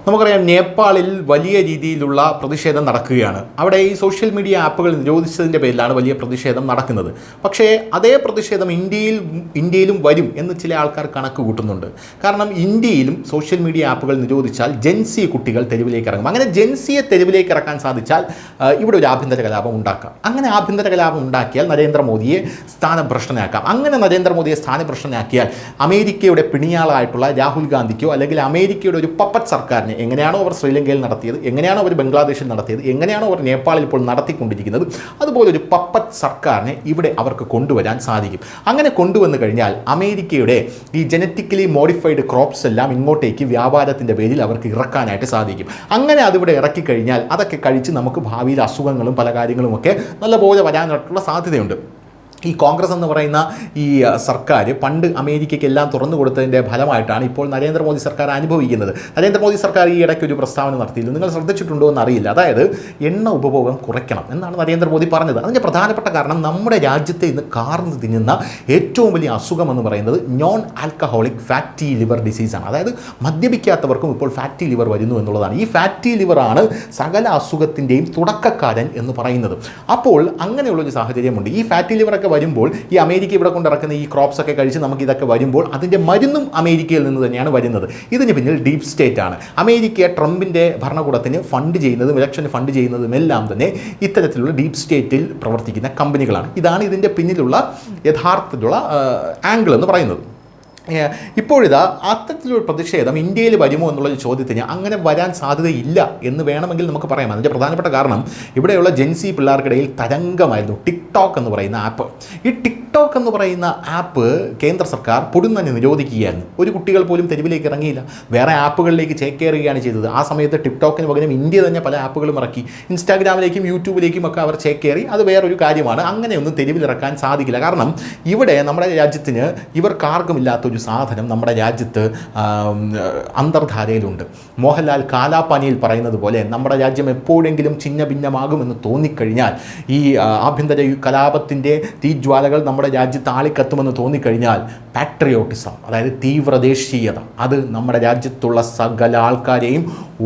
നമുക്കറിയാം നേപ്പാളിൽ വലിയ രീതിയിലുള്ള പ്രതിഷേധം നടക്കുകയാണ്. അവിടെ ഈ സോഷ്യൽ മീഡിയ ആപ്പുകൾ നിരോധിച്ചതിൻ്റെ പേരിലാണ് വലിയ പ്രതിഷേധം നടക്കുന്നത്. പക്ഷേ അതേ പ്രതിഷേധം ഇന്ത്യയിലും വരും എന്ന് ചില ആൾക്കാർ കണക്ക് കൂട്ടുന്നുണ്ട്. കാരണം ഇന്ത്യയിലും സോഷ്യൽ മീഡിയ ആപ്പുകൾ നിരോധിച്ചാൽ ജെൻസി കുട്ടികൾ തെരുവിലേക്ക് ഇറങ്ങും. അങ്ങനെ ജെൻസിയെ തെരുവിലേക്ക് ഇറക്കാൻ സാധിച്ചാൽ ഇവിടെ ഒരു ആഭ്യന്തര കലാപം ഉണ്ടാക്കാം. അങ്ങനെ ആഭ്യന്തര കലാപം ഉണ്ടാക്കിയാൽ നരേന്ദ്രമോദിയെ സ്ഥാനഭ്രഷ്ടനാക്കാം. അങ്ങനെ നരേന്ദ്രമോദിയെ സ്ഥാനഭ്രഷ്ടനാക്കിയാൽ അമേരിക്കയുടെ പിണിയാളായിട്ടുള്ള രാഹുൽ ഗാന്ധിക്കോ അല്ലെങ്കിൽ അമേരിക്കയുടെ ഒരു പപ്പറ്റ് സർക്കാരിനെ എങ്ങനെയാണോ അവർ ശ്രീലങ്കയിൽ നടത്തിയത്, എങ്ങനെയാണോ അവർ ബംഗ്ലാദേശിൽ നടത്തിയത്, എങ്ങനെയാണോ അവർ നേപ്പാളിൽ ഇപ്പോൾ നടത്തിക്കൊണ്ടിരിക്കുന്നത്, അതുപോലെ ഒരു പപ്പറ്റ് സർക്കാരിനെ ഇവിടെ അവർക്ക് കൊണ്ടുവരാൻ സാധിക്കും. അങ്ങനെ കൊണ്ടുവന്നു കഴിഞ്ഞാൽ അമേരിക്കയുടെ ഈ ജനറ്റിക്കലി മോഡിഫൈഡ് ക്രോപ്സ് എല്ലാം ഇങ്ങോട്ടേക്ക് വ്യാപാരത്തിൻ്റെ പേരിൽ അവർക്ക് ഇറക്കാനായിട്ട് സാധിക്കും. അങ്ങനെ അതിവിടെ ഇറക്കിക്കഴിഞ്ഞാൽ അതൊക്കെ കഴിച്ച് നമുക്ക് ഭാവിയിൽ അസുഖങ്ങളും പല കാര്യങ്ങളുമൊക്കെ നല്ലപോലെ വരാനായിട്ടുള്ള സാധ്യതയുണ്ട്. ഈ കോൺഗ്രസ് എന്ന് പറയുന്ന ഈ സർക്കാർ പണ്ട് അമേരിക്കയ്ക്ക് എല്ലാം തുറന്നു കൊടുത്തതിൻ്റെ ഫലമായിട്ടാണ് ഇപ്പോൾ നരേന്ദ്രമോദി സർക്കാർ അനുഭവിക്കുന്നത്. നരേന്ദ്രമോദി സർക്കാർ ഈ ഇടയ്ക്ക് ഒരു പ്രസ്താവന നടത്തിയില്ല, നിങ്ങൾ ശ്രദ്ധിച്ചിട്ടുണ്ടോ എന്നറിയില്ല. അതായത് എണ്ണ ഉപഭോഗം കുറയ്ക്കണം എന്നാണ് നരേന്ദ്രമോദി പറഞ്ഞത്. അതിൻ്റെ പ്രധാനപ്പെട്ട കാരണം നമ്മുടെ രാജ്യത്തെ ഇന്ന് കാർന്ന് തിന്നുന്ന ഏറ്റവും വലിയ അസുഖം എന്ന് പറയുന്നത് നോൺ ആൽക്കഹോളിക് ഫാറ്റി ലിവർ ഡിസീസാണ്. അതായത് മദ്യപിക്കാത്തവർക്കും ഇപ്പോൾ ഫാറ്റി ലിവർ വരുന്നു എന്നുള്ളതാണ്. ഈ ഫാറ്റി ലിവറാണ് സകല അസുഖത്തിൻ്റെയും തുടക്കക്കാരൻ എന്ന് പറയുന്നത്. അപ്പോൾ അങ്ങനെയുള്ളൊരു സാഹചര്യമുണ്ട്. ഈ ഫാറ്റി ലിവറൊക്കെ വരുമ്പോൾ ഈ അമേരിക്ക ഇവിടെ കൊണ്ടിറക്കുന്ന ഈ ക്രോപ്സ് ഒക്കെ കഴിച്ച് നമുക്ക് ഇതൊക്കെ വരുമ്പോൾ അതിൻ്റെ മരുന്നും അമേരിക്കയിൽ നിന്ന് തന്നെയാണ് വരുന്നത്. ഇതിന് പിന്നിൽ ഡീപ് സ്റ്റേറ്റ് ആണ്. അമേരിക്ക ട്രംപിൻ്റെ ഭരണകൂടത്തിന് ഫണ്ട് ചെയ്യുന്നതും ഇലക്ഷന് ഫണ്ട് ചെയ്യുന്നതും എല്ലാം തന്നെ ഇത്തരത്തിലുള്ള ഡീപ് സ്റ്റേറ്റിൽ പ്രവർത്തിക്കുന്ന കമ്പനികളാണ്. ഇതാണ് ഇതിൻ്റെ പിന്നിലുള്ള യഥാർത്ഥത്തിലുള്ള ആംഗിൾ എന്ന് പറയുന്നത്. ഇപ്പോഴിതാ അത്തരത്തിലൊരു പ്രതിഷേധം ഇന്ത്യയിൽ വരുമോ എന്നുള്ളൊരു ചോദ്യത്തിന് അങ്ങനെ വരാൻ സാധ്യതയില്ല എന്ന് വേണമെങ്കിൽ നമുക്ക് പറയാം. അതിൻ്റെ പ്രധാനപ്പെട്ട കാരണം ഇവിടെയുള്ള ജെൻസി പിള്ളേർക്കിടയിൽ തരംഗമായിരുന്നു ടിക്ടോക്ക് എന്ന് പറയുന്ന ആപ്പ്. ഈ ടിക്ടോക്ക് എന്ന് പറയുന്ന ആപ്പ് കേന്ദ്ര സർക്കാർ പൊടുന്നനെ നിരോധിക്കുകയായിരുന്നു. ഒരു കുട്ടികൾ പോലും തെരുവിലേക്ക് ഇറങ്ങിയില്ല, വേറെ ആപ്പുകളിലേക്ക് ചേക്കേറുകയാണ് ചെയ്തത്. ആ സമയത്ത് ടിക്ടോക്കിന് പകരം ഇന്ത്യ തന്നെ പല ആപ്പുകളും ഇറക്കി. ഇൻസ്റ്റാഗ്രാമിലേക്കും യൂട്യൂബിലേക്കും ഒക്കെ അവർ ചേക്കേറി. അത് വേറൊരു കാര്യമാണ്. അങ്ങനെയൊന്നും തെരുവിലിറക്കാൻ സാധിക്കില്ല. കാരണം ഇവിടെ നമ്മുടെ രാജ്യത്തിന് ഇവർക്കാർക്കുമില്ലാത്ത ഒരു സാധനം നമ്മുടെ രാജ്യത്ത് അന്തർധാരയിലുണ്ട്. മോഹൻലാൽ കാലാപാനിയിൽ പറയുന്നത് പോലെ നമ്മുടെ രാജ്യം എപ്പോഴെങ്കിലും ഛിന്ന ഭിന്നമാകുമെന്ന് തോന്നിക്കഴിഞ്ഞാൽ, ഈ ആഭ്യന്തര കലാപത്തിൻ്റെ തീജ്വാലകൾ നമ്മുടെ രാജ്യത്ത് ആളിക്കത്തുമെന്ന് തോന്നിക്കഴിഞ്ഞാൽ പാട്രിയോട്ടിസം, അതായത് തീവ്രദേശീയത, അത് നമ്മുടെ രാജ്യത്തുള്ള സകല ആൾക്കാരെയും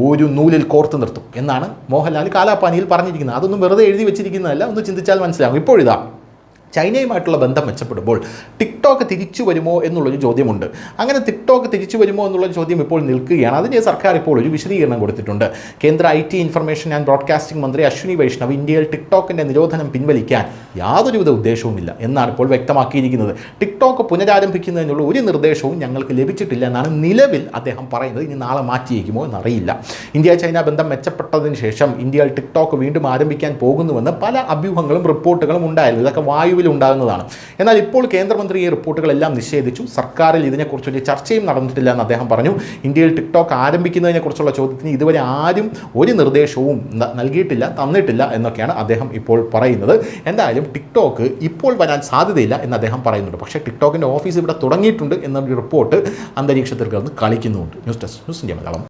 ഒരു നൂലിൽ കോർത്ത് നിർത്തും എന്നാണ് മോഹൻലാൽ കാലാപാനിയിൽ പറഞ്ഞിരിക്കുന്നത്. അതൊന്നും വെറുതെ എഴുതി വെച്ചിരിക്കുന്നതല്ല, ഒന്ന് ചിന്തിച്ചാൽ മനസ്സിലാകും. ഇപ്പോഴിതാ ചൈനയുമായിട്ടുള്ള ബന്ധം മെച്ചപ്പെടുമ്പോൾ ടിക്ടോക്ക് തിരിച്ചു വരുമോ എന്നുള്ളൊരു ചോദ്യമുണ്ട്. അങ്ങനെ ടിക്ടോക്ക് തിരിച്ചു വരുമോ എന്നുള്ള ചോദ്യം ഇപ്പോൾ നിൽക്കുകയാണ്. അതിന് സർക്കാർ ഇപ്പോൾ ഒരു വിശദീകരണം കൊടുത്തിട്ടുണ്ട്. കേന്ദ്ര IT ഇൻഫർമേഷൻ ആൻഡ് ബ്രോഡ്കാസ്റ്റിംഗ് മന്ത്രി അശ്വിനി വൈഷ്ണവ് ഇന്ത്യയിൽ ടിക്ടോക്കിൻ്റെ നിരോധനം പിൻവലിക്കാൻ യാതൊരുവിധ ഉദ്ദേശവുമില്ല എന്നാണ് ഇപ്പോൾ വ്യക്തമാക്കിയിരിക്കുന്നത്. ടിക്ടോക്ക് പുനരാരംഭിക്കുന്നതിനുള്ള ഒരു നിർദ്ദേശവും ഞങ്ങൾക്ക് ലഭിച്ചിട്ടില്ല എന്നാണ് നിലവിൽ അദ്ദേഹം പറയുന്നത്. ഇനി നാളെ മാറ്റിയേക്കുമോ എന്നറിയില്ല. ഇന്ത്യ ചൈന ബന്ധം മെച്ചപ്പെട്ടതിന് ശേഷം ഇന്ത്യയിൽ ടിക്ടോക്ക് വീണ്ടും ആരംഭിക്കാൻ പോകുന്നുവെന്ന് പല അഭ്യൂഹങ്ങളും റിപ്പോർട്ടുകളും ഉണ്ടായിരുന്നു. ഇതൊക്കെ ഉണ്ടാകുന്നതാണ്. എന്നാൽ ഇപ്പോൾ കേന്ദ്രമന്ത്രി ഈ റിപ്പോർട്ടുകളെല്ലാം നിഷേധിച്ചു. സർക്കാരിൽ ഇതിനെക്കുറിച്ചൊരു ചർച്ചയും നടന്നിട്ടില്ല എന്ന് അദ്ദേഹം പറഞ്ഞു. ഇന്ത്യയിൽ ടിക്ടോക്ക് ആരംഭിക്കുന്നതിനെക്കുറിച്ചുള്ള ചോദ്യത്തിന് ഇതുവരെ ആരും ഒരു നിർദ്ദേശവും തന്നിട്ടില്ല എന്നൊക്കെയാണ് അദ്ദേഹം ഇപ്പോൾ പറയുന്നത്. എന്തായാലും ടിക്ടോക്ക് ഇപ്പോൾ വരാൻ സാധ്യതയില്ല എന്ന് അദ്ദേഹം പറയുന്നുണ്ട്. പക്ഷേ ടിക്ടോക്കിൻ്റെ ഓഫീസ് ഇവിടെ തുടങ്ങിയിട്ടുണ്ട് എന്നൊരു റിപ്പോർട്ട് അന്തരീക്ഷത്തിൽ കിടന്ന് കളിക്കുന്നുണ്ട്. News desk, news India Malayalam.